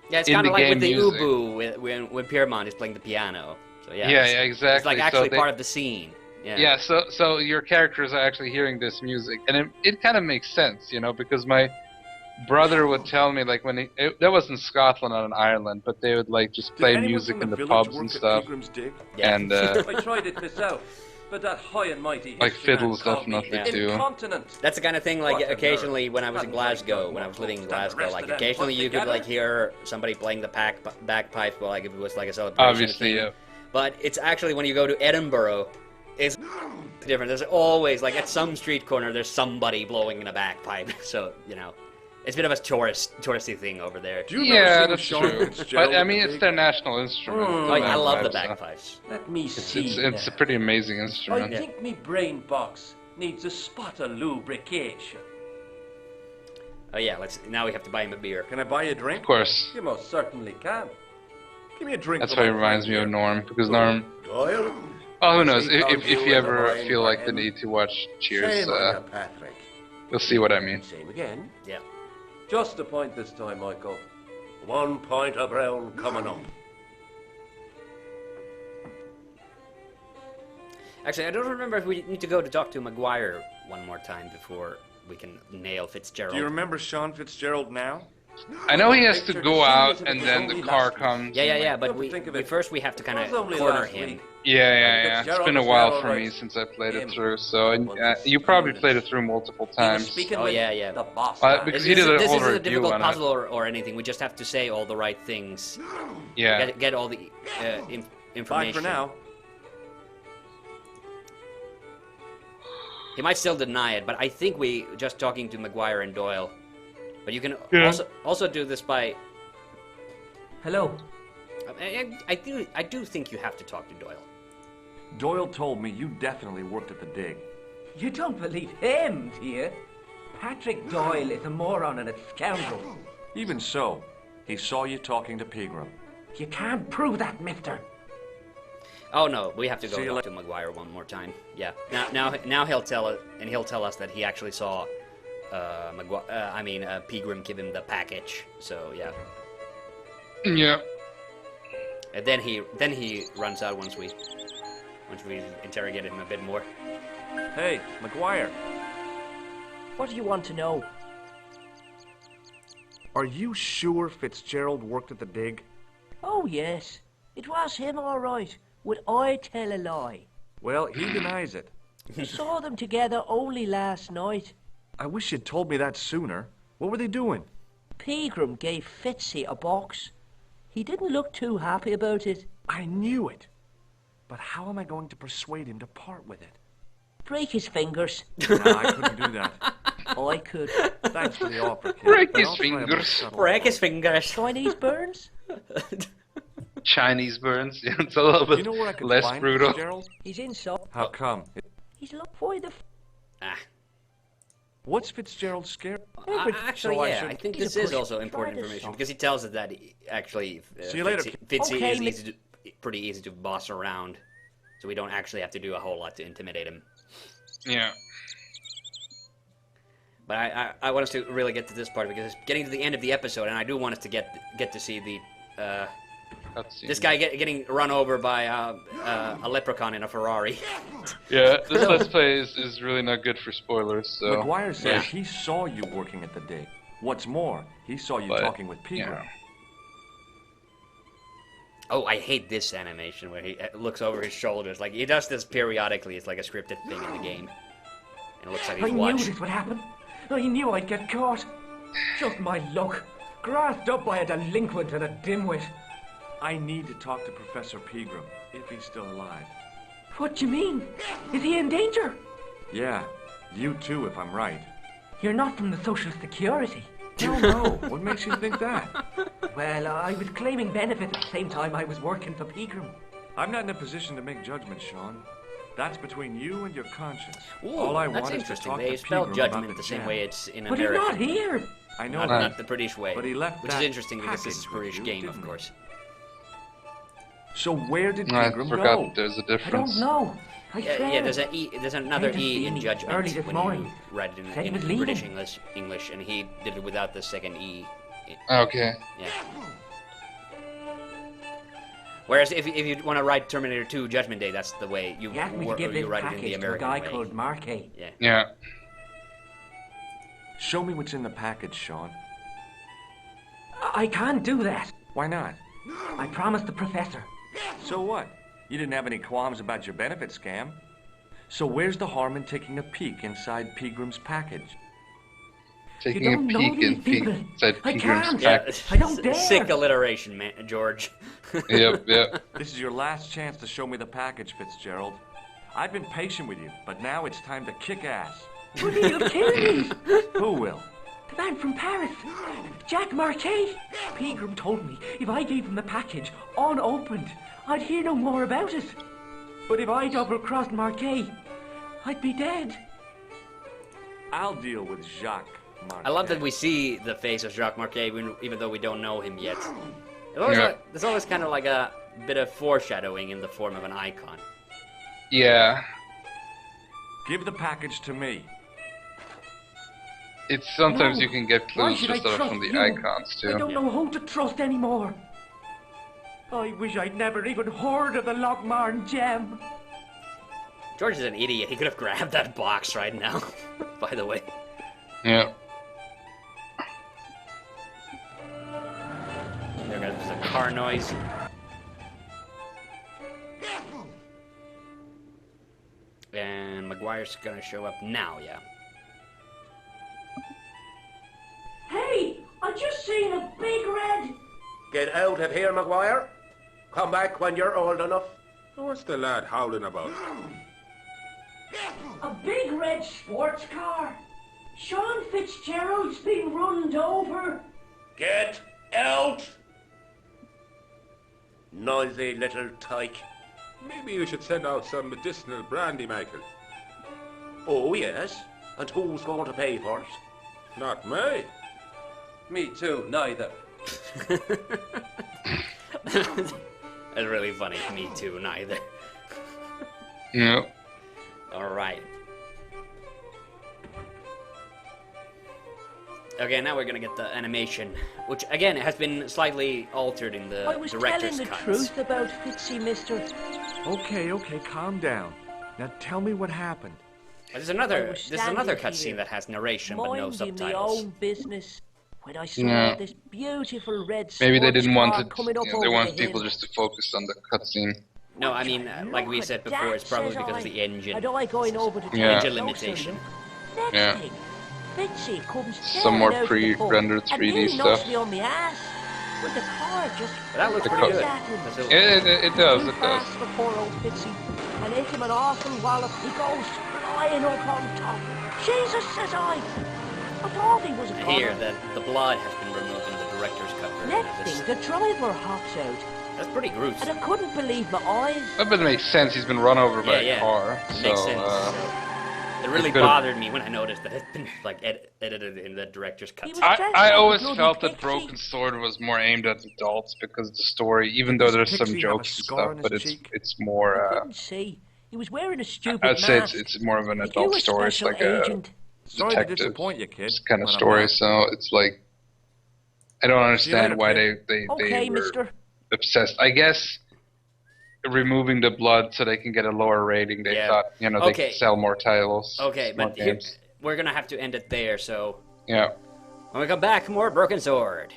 [SPEAKER 1] Yeah, it's
[SPEAKER 2] In
[SPEAKER 1] kind
[SPEAKER 2] the
[SPEAKER 1] of like
[SPEAKER 2] game
[SPEAKER 1] with the
[SPEAKER 2] music.
[SPEAKER 1] Ubu when Piermont is playing the piano. So yeah.
[SPEAKER 2] Yeah,
[SPEAKER 1] it's-
[SPEAKER 2] yeah, exactly.
[SPEAKER 1] It's like
[SPEAKER 2] So
[SPEAKER 1] actually
[SPEAKER 2] they-
[SPEAKER 1] part of the scene. Yeah.
[SPEAKER 2] Yeah, so your characters are actually hearing this music, and it kind of makes sense, you know, because my brother would tell me like that was in Scotland and in Ireland, but they would like just play
[SPEAKER 3] Did anyone
[SPEAKER 2] music
[SPEAKER 3] from
[SPEAKER 2] in the
[SPEAKER 3] village
[SPEAKER 2] pubs
[SPEAKER 3] work
[SPEAKER 2] and
[SPEAKER 3] at
[SPEAKER 2] stuff,
[SPEAKER 3] Pegram's dig?
[SPEAKER 1] Yeah.
[SPEAKER 2] and
[SPEAKER 7] I tried it myself, but that high and mighty
[SPEAKER 2] Like
[SPEAKER 7] history man
[SPEAKER 2] fiddles
[SPEAKER 7] called me
[SPEAKER 2] definitely do.
[SPEAKER 7] incontinent.
[SPEAKER 1] That's the kind of thing, like,
[SPEAKER 7] What a
[SPEAKER 1] occasionally
[SPEAKER 7] nerve.
[SPEAKER 1] when I was in
[SPEAKER 7] Hadn't I
[SPEAKER 1] Glasgow,
[SPEAKER 7] done
[SPEAKER 1] when I
[SPEAKER 7] more
[SPEAKER 1] was living in
[SPEAKER 7] books than the
[SPEAKER 1] Glasgow,
[SPEAKER 7] rest
[SPEAKER 1] like,
[SPEAKER 7] of them
[SPEAKER 1] occasionally
[SPEAKER 7] put
[SPEAKER 1] you could, like,
[SPEAKER 7] together?
[SPEAKER 1] hear somebody playing the bagpipe, well, like, if it was, like, a celebration
[SPEAKER 2] obviously,
[SPEAKER 1] thing.
[SPEAKER 2] yeah.
[SPEAKER 1] But it's actually, when you go to Edinburgh, it's different. There's always, like, at some street corner, there's somebody blowing in a bagpipe. So, you know, it's a bit of a touristy thing over there.
[SPEAKER 3] Do you remember
[SPEAKER 2] Yeah,
[SPEAKER 3] seeing
[SPEAKER 2] that's
[SPEAKER 3] Sean
[SPEAKER 2] true.
[SPEAKER 3] Fitzgerald
[SPEAKER 2] But I
[SPEAKER 3] at
[SPEAKER 2] mean,
[SPEAKER 3] the
[SPEAKER 2] it's
[SPEAKER 3] dig?
[SPEAKER 2] their national instrument.
[SPEAKER 1] Oh, I love the
[SPEAKER 2] bagpipes, so
[SPEAKER 1] bagpipes.
[SPEAKER 7] Let me see.
[SPEAKER 2] It's a
[SPEAKER 7] now.
[SPEAKER 2] pretty amazing
[SPEAKER 7] I
[SPEAKER 2] instrument.
[SPEAKER 7] think me brain box needs a spot of lubrication.
[SPEAKER 1] Oh yeah, now we have to buy him a beer.
[SPEAKER 3] Can I buy you a drink?
[SPEAKER 2] Of course,
[SPEAKER 7] You most certainly can.
[SPEAKER 3] Give me a drink.
[SPEAKER 2] that's
[SPEAKER 3] for
[SPEAKER 2] why it
[SPEAKER 3] my
[SPEAKER 2] reminds me
[SPEAKER 3] friend
[SPEAKER 2] of
[SPEAKER 3] here.
[SPEAKER 2] Norm, because Norm.
[SPEAKER 5] Doyle?
[SPEAKER 2] Oh, who knows?
[SPEAKER 5] He found
[SPEAKER 2] If
[SPEAKER 5] you
[SPEAKER 2] you
[SPEAKER 5] in
[SPEAKER 2] ever
[SPEAKER 5] the wine
[SPEAKER 2] feel
[SPEAKER 5] for
[SPEAKER 2] like the
[SPEAKER 5] him.
[SPEAKER 2] need to watch Cheers,
[SPEAKER 5] Shame on you, Patrick.
[SPEAKER 2] you'll see what I mean.
[SPEAKER 7] Same again.
[SPEAKER 1] Yeah.
[SPEAKER 7] Just a point this time, Michael.
[SPEAKER 6] 1 pint of brown coming up.
[SPEAKER 1] Actually, I don't remember if we need to go to talk to Maguire one more time before we can nail Fitzgerald.
[SPEAKER 3] Do you remember Sean Fitzgerald now?
[SPEAKER 2] I know he has to
[SPEAKER 7] Picture
[SPEAKER 2] go
[SPEAKER 7] the
[SPEAKER 2] out,
[SPEAKER 7] scene
[SPEAKER 2] and
[SPEAKER 7] as if it
[SPEAKER 2] then
[SPEAKER 7] was
[SPEAKER 2] the
[SPEAKER 7] only
[SPEAKER 2] car
[SPEAKER 7] last week.
[SPEAKER 2] comes.
[SPEAKER 1] Yeah,
[SPEAKER 7] Come
[SPEAKER 1] but
[SPEAKER 7] to
[SPEAKER 1] we
[SPEAKER 7] think of it,
[SPEAKER 1] first we have to
[SPEAKER 7] it
[SPEAKER 1] kind
[SPEAKER 7] was
[SPEAKER 1] of
[SPEAKER 7] only
[SPEAKER 1] corner
[SPEAKER 7] last
[SPEAKER 1] him.
[SPEAKER 7] week.
[SPEAKER 2] Yeah. It's
[SPEAKER 7] Fitzgerald
[SPEAKER 2] been a
[SPEAKER 7] was
[SPEAKER 2] while
[SPEAKER 7] there,
[SPEAKER 2] for
[SPEAKER 7] all
[SPEAKER 2] me
[SPEAKER 7] right.
[SPEAKER 2] since I played it
[SPEAKER 7] Him.
[SPEAKER 2] through, so
[SPEAKER 7] But
[SPEAKER 2] you probably
[SPEAKER 7] he's
[SPEAKER 2] played it through multiple
[SPEAKER 7] He was
[SPEAKER 2] times.
[SPEAKER 7] speaking
[SPEAKER 1] Oh,
[SPEAKER 7] with
[SPEAKER 1] yeah.
[SPEAKER 7] the boss
[SPEAKER 2] Well,
[SPEAKER 7] man.
[SPEAKER 2] because
[SPEAKER 1] This
[SPEAKER 2] he did a
[SPEAKER 1] this
[SPEAKER 2] whole
[SPEAKER 1] isn't a
[SPEAKER 2] review
[SPEAKER 1] difficult
[SPEAKER 2] on
[SPEAKER 1] puzzle
[SPEAKER 2] it.
[SPEAKER 1] or anything. We just have to say all the right things.
[SPEAKER 2] Yeah.
[SPEAKER 1] Get all the
[SPEAKER 3] Bye
[SPEAKER 1] information.
[SPEAKER 3] for now.
[SPEAKER 1] He might still deny it, but I think we just talking to Maguire and Doyle. But you can
[SPEAKER 2] Yeah.
[SPEAKER 1] also do this by.
[SPEAKER 4] Hello.
[SPEAKER 1] I do think you have to talk to Doyle.
[SPEAKER 3] Doyle told me you definitely worked at the dig.
[SPEAKER 4] You don't believe him, do you? Patrick Doyle is a moron and a scoundrel.
[SPEAKER 3] Even so, he saw you talking to Pegram.
[SPEAKER 4] You can't prove that, mister.
[SPEAKER 1] Oh no, we have to go
[SPEAKER 3] See you
[SPEAKER 1] talk to Maguire one more time. Yeah. Now he'll tell us, and he'll tell us that he actually saw Pegram give him the package. So yeah.
[SPEAKER 2] Yeah.
[SPEAKER 1] And then he runs out once we interrogate him a bit more.
[SPEAKER 3] Hey, McGuire,
[SPEAKER 4] What do you want to know?
[SPEAKER 3] are you sure Fitzgerald worked at the dig?
[SPEAKER 4] Oh, yes. It was him, all right. Would I tell a lie?
[SPEAKER 3] Well, he denies it.
[SPEAKER 4] Saw them together only last night.
[SPEAKER 3] I wish you'd told me that sooner. What were they doing?
[SPEAKER 4] Pegram gave Fitzy a box. He didn't look too happy about it.
[SPEAKER 3] I knew it. But how am I going to persuade him to part with it?
[SPEAKER 4] Break his fingers.
[SPEAKER 3] Nah, I couldn't do that.
[SPEAKER 4] I could.
[SPEAKER 3] Thanks for the offer, kid.
[SPEAKER 2] Break
[SPEAKER 3] but
[SPEAKER 2] his
[SPEAKER 3] I'll try a more
[SPEAKER 2] fingers.
[SPEAKER 3] subtle
[SPEAKER 1] Break his
[SPEAKER 3] approach.
[SPEAKER 1] fingers.
[SPEAKER 4] Chinese burns?
[SPEAKER 2] Chinese burns. It's a little
[SPEAKER 3] Do
[SPEAKER 2] bit
[SPEAKER 3] you know where I could
[SPEAKER 2] less
[SPEAKER 3] find
[SPEAKER 2] brutal.
[SPEAKER 3] Fitzgerald?
[SPEAKER 4] He's in so.
[SPEAKER 3] How come?
[SPEAKER 4] He's look for the.
[SPEAKER 1] Ah.
[SPEAKER 3] What's Fitzgerald scared?
[SPEAKER 1] Actually,
[SPEAKER 3] So I
[SPEAKER 1] yeah,
[SPEAKER 3] should-
[SPEAKER 1] I think
[SPEAKER 4] He's
[SPEAKER 1] this
[SPEAKER 4] a
[SPEAKER 1] is
[SPEAKER 4] push.
[SPEAKER 1] also important
[SPEAKER 4] Try this
[SPEAKER 1] information
[SPEAKER 4] song.
[SPEAKER 1] because he tells us that actually
[SPEAKER 3] See you later,
[SPEAKER 1] Fitzy
[SPEAKER 4] Okay,
[SPEAKER 1] is
[SPEAKER 4] mi-
[SPEAKER 1] pretty easy to boss around, so we don't actually have to do a whole lot to intimidate him.
[SPEAKER 2] Yeah.
[SPEAKER 1] But I want us to really get to this part because it's getting to the end of the episode, and I do want us to get to see the this guy getting run over by a leprechaun in a Ferrari.
[SPEAKER 2] Yeah, this Let's Play is really not good for spoilers, so...
[SPEAKER 3] McGuire says he saw you working at the dig. What's more, he saw you talking with Pegram.
[SPEAKER 2] Yeah.
[SPEAKER 1] Oh, I hate this animation where he looks over his shoulders. Like, he does this periodically. It's like a scripted thing in the game. And it looks like he's
[SPEAKER 4] I knew
[SPEAKER 1] watching.
[SPEAKER 4] this would happen. I knew I'd get caught. Just my luck. Grasped up by a delinquent and a dimwit.
[SPEAKER 3] I need to talk to Professor Pegram, if he's still alive.
[SPEAKER 4] What do you mean? Is he in danger?
[SPEAKER 3] Yeah, you too, if I'm right.
[SPEAKER 4] You're not from the Social Security.
[SPEAKER 3] No, what makes you think that?
[SPEAKER 4] Well, I was claiming benefits at the same time I was working for Pegram.
[SPEAKER 3] I'm not in a position to make judgments, Sean. That's between you and your conscience.
[SPEAKER 1] Ooh,
[SPEAKER 3] All I
[SPEAKER 1] that's
[SPEAKER 3] want is to
[SPEAKER 1] interesting.
[SPEAKER 3] talk
[SPEAKER 1] They
[SPEAKER 3] to
[SPEAKER 1] spell
[SPEAKER 3] Pegram
[SPEAKER 1] judgment
[SPEAKER 3] about
[SPEAKER 1] the same
[SPEAKER 3] jam.
[SPEAKER 1] way it's in
[SPEAKER 4] But he's
[SPEAKER 1] America.
[SPEAKER 4] not here.
[SPEAKER 3] I know
[SPEAKER 1] Not,
[SPEAKER 3] that.
[SPEAKER 1] not the British way.
[SPEAKER 3] But he left
[SPEAKER 1] which is
[SPEAKER 3] that
[SPEAKER 1] interesting because this is
[SPEAKER 3] package with
[SPEAKER 1] British
[SPEAKER 3] you,
[SPEAKER 1] game, of
[SPEAKER 3] didn't he?
[SPEAKER 1] course.
[SPEAKER 3] So where did
[SPEAKER 2] I
[SPEAKER 3] Pegram
[SPEAKER 2] forgot
[SPEAKER 3] go?
[SPEAKER 2] there's a
[SPEAKER 4] I
[SPEAKER 2] difference.
[SPEAKER 4] don't know. I
[SPEAKER 1] Yeah,
[SPEAKER 4] swear.
[SPEAKER 1] there's another
[SPEAKER 4] Came to
[SPEAKER 1] E
[SPEAKER 4] see
[SPEAKER 1] in
[SPEAKER 4] me
[SPEAKER 1] judgment
[SPEAKER 4] early this
[SPEAKER 1] when
[SPEAKER 4] morning.
[SPEAKER 1] you write it
[SPEAKER 4] Said he
[SPEAKER 1] in
[SPEAKER 4] was
[SPEAKER 1] British
[SPEAKER 4] leaving.
[SPEAKER 1] English, and he did it without the second E.
[SPEAKER 2] Okay.
[SPEAKER 1] Yeah. Whereas if you want to write Terminator 2 Judgment Day, that's the way you
[SPEAKER 4] He asked me to give
[SPEAKER 1] you
[SPEAKER 4] this
[SPEAKER 1] write it in the
[SPEAKER 4] package to a
[SPEAKER 1] American
[SPEAKER 4] guy
[SPEAKER 1] way.
[SPEAKER 4] called Marquet.
[SPEAKER 1] Yeah.
[SPEAKER 2] Yeah.
[SPEAKER 3] Show me what's in the package, Sean.
[SPEAKER 4] I can't do that.
[SPEAKER 3] Why not?
[SPEAKER 4] I promised the professor.
[SPEAKER 3] So what? You didn't have any qualms about your benefit scam. So where's the harm in taking a peek inside Pegram's package?
[SPEAKER 2] Taking
[SPEAKER 4] You
[SPEAKER 2] a
[SPEAKER 4] don't know
[SPEAKER 2] peek
[SPEAKER 4] these people.
[SPEAKER 2] inside
[SPEAKER 4] I
[SPEAKER 2] Pegram's
[SPEAKER 4] can't.
[SPEAKER 2] package.
[SPEAKER 4] I don't dare.
[SPEAKER 1] Sick alliteration, man, George.
[SPEAKER 2] Yep.
[SPEAKER 3] This is your last chance to show me the package, Fitzgerald. I've been patient with you, but now it's time to kick ass.
[SPEAKER 4] But he'll kill me.
[SPEAKER 3] Who will?
[SPEAKER 4] The man from Paris, Jack Marquet. Pegram told me if I gave him the package unopened, I'd hear no more about it. But if I double-crossed Marquet, I'd be dead.
[SPEAKER 3] I'll deal with Jacques Marquet.
[SPEAKER 1] I love that we see the face of Jacques Marquet even though we don't know him yet. There's always kind of like a bit of foreshadowing in the form of an icon.
[SPEAKER 2] Yeah.
[SPEAKER 3] Give the package to me.
[SPEAKER 2] It's sometimes
[SPEAKER 4] No.
[SPEAKER 2] you can get
[SPEAKER 4] Why
[SPEAKER 2] clues
[SPEAKER 4] should I
[SPEAKER 2] just out
[SPEAKER 4] trust
[SPEAKER 2] from the
[SPEAKER 4] you?
[SPEAKER 2] icons
[SPEAKER 4] I
[SPEAKER 2] too.
[SPEAKER 4] don't know who to trust anymore. I wish I'd never even heard of the Lochmarn gem.
[SPEAKER 1] George is an idiot. He could have grabbed that box right now, by the way.
[SPEAKER 2] Yeah.
[SPEAKER 1] There's a car noise. And McGuire's gonna show up now, yeah.
[SPEAKER 4] Hey, I just seen a big red.
[SPEAKER 6] Get out of here, McGuire. Come back when you're old enough.
[SPEAKER 8] What's the lad howling about?
[SPEAKER 4] A big red sports car. Sean Fitzgerald's been runned over.
[SPEAKER 6] Get out! Noisy little tyke.
[SPEAKER 8] Maybe you should send out some medicinal brandy, Michael.
[SPEAKER 6] Oh, yes. And who's going to pay for it?
[SPEAKER 8] Not me.
[SPEAKER 7] Me too, neither.
[SPEAKER 1] That's really funny. Me too, neither.
[SPEAKER 2] Yeah.
[SPEAKER 1] Alright. Okay, now we're gonna get the animation, which again has been slightly altered in the
[SPEAKER 4] I was
[SPEAKER 1] director's
[SPEAKER 4] telling the
[SPEAKER 1] cuts.
[SPEAKER 4] truth about Fitzy, mister.
[SPEAKER 3] Okay, calm down. Now tell me what happened.
[SPEAKER 1] There's
[SPEAKER 4] I
[SPEAKER 1] another
[SPEAKER 4] was
[SPEAKER 1] cutscene
[SPEAKER 4] standing
[SPEAKER 1] that has narration but no
[SPEAKER 4] Minding my
[SPEAKER 1] subtitles.
[SPEAKER 4] own business. When I saw
[SPEAKER 2] Yeah.
[SPEAKER 4] this beautiful red
[SPEAKER 2] Maybe they
[SPEAKER 4] sports
[SPEAKER 2] didn't want
[SPEAKER 4] car
[SPEAKER 2] it.
[SPEAKER 4] coming up
[SPEAKER 2] They
[SPEAKER 4] over
[SPEAKER 2] want
[SPEAKER 4] the
[SPEAKER 2] people
[SPEAKER 4] hill.
[SPEAKER 2] just to focus on the cutscene.
[SPEAKER 1] No, I mean, like we
[SPEAKER 4] Look
[SPEAKER 1] said
[SPEAKER 4] at
[SPEAKER 1] before,
[SPEAKER 4] that,
[SPEAKER 1] it's probably
[SPEAKER 4] says
[SPEAKER 1] because of
[SPEAKER 4] I.
[SPEAKER 1] the engine.
[SPEAKER 4] And I going over to
[SPEAKER 2] Yeah.
[SPEAKER 4] take
[SPEAKER 1] Engine
[SPEAKER 4] a closer
[SPEAKER 1] limitation.
[SPEAKER 4] look. Next
[SPEAKER 2] Yeah.
[SPEAKER 4] thing, Fitzy comes
[SPEAKER 2] Some more
[SPEAKER 4] tearing out of the pub
[SPEAKER 2] pre-rendered
[SPEAKER 4] and
[SPEAKER 2] 3D
[SPEAKER 4] nearly knocks
[SPEAKER 2] stuff.
[SPEAKER 4] me on the ass. When the car just
[SPEAKER 1] But that looks
[SPEAKER 2] The
[SPEAKER 1] pretty
[SPEAKER 2] co-
[SPEAKER 1] good.
[SPEAKER 4] at him.
[SPEAKER 1] That's a-
[SPEAKER 2] It does.
[SPEAKER 4] Too
[SPEAKER 2] It does.
[SPEAKER 4] fast for poor old Fitzy. And hit him an awful wallop. He goes flying up on top. Jesus, says I. I thought he was a
[SPEAKER 1] I
[SPEAKER 4] goner.
[SPEAKER 1] hear that the blood has been removed in the director's cut version
[SPEAKER 4] Next
[SPEAKER 1] of
[SPEAKER 4] thing,
[SPEAKER 1] this.
[SPEAKER 4] the driver hops out.
[SPEAKER 1] That's pretty
[SPEAKER 4] And
[SPEAKER 1] gruesome.
[SPEAKER 4] I couldn't believe my eyes.
[SPEAKER 2] That bit makes sense. He's been run over by
[SPEAKER 1] Yeah,
[SPEAKER 2] a car.
[SPEAKER 1] Makes
[SPEAKER 2] So,
[SPEAKER 1] sense. It really
[SPEAKER 2] could've-
[SPEAKER 1] bothered me when I noticed that it's been like edited in the director's cut.
[SPEAKER 4] He was
[SPEAKER 2] I
[SPEAKER 4] dressed like a
[SPEAKER 2] always
[SPEAKER 4] bloody
[SPEAKER 2] felt that
[SPEAKER 4] pixie.
[SPEAKER 2] Broken Sword was more aimed at adults because of the story, even though there's some
[SPEAKER 3] Pixie have a
[SPEAKER 2] jokes and
[SPEAKER 3] scar
[SPEAKER 2] stuff,
[SPEAKER 3] on his
[SPEAKER 2] but it's
[SPEAKER 3] cheek?
[SPEAKER 2] it's
[SPEAKER 4] I
[SPEAKER 2] more.
[SPEAKER 4] couldn't see. He was wearing a stupid
[SPEAKER 2] I'd say
[SPEAKER 4] mask.
[SPEAKER 2] it's more of an
[SPEAKER 4] Like
[SPEAKER 2] adult
[SPEAKER 4] you a
[SPEAKER 2] story. It's
[SPEAKER 4] special
[SPEAKER 2] like a
[SPEAKER 4] agent.
[SPEAKER 3] Sorry to
[SPEAKER 2] detective
[SPEAKER 3] disappoint you, kid.
[SPEAKER 2] kind of
[SPEAKER 3] but I'm
[SPEAKER 2] story.
[SPEAKER 3] not.
[SPEAKER 2] So it's like I don't understand
[SPEAKER 3] later,
[SPEAKER 2] why
[SPEAKER 3] kid.
[SPEAKER 2] they
[SPEAKER 6] Okay,
[SPEAKER 2] were
[SPEAKER 6] mister.
[SPEAKER 2] obsessed. I guess removing the blood so they can get a lower rating. They
[SPEAKER 1] Yeah.
[SPEAKER 2] thought, you know, they
[SPEAKER 1] Okay.
[SPEAKER 2] could sell more titles.
[SPEAKER 1] Okay,
[SPEAKER 2] more
[SPEAKER 1] but here,
[SPEAKER 2] games.
[SPEAKER 1] we're gonna have to end it there. So
[SPEAKER 2] Yeah.
[SPEAKER 1] when we come back, more Broken Sword.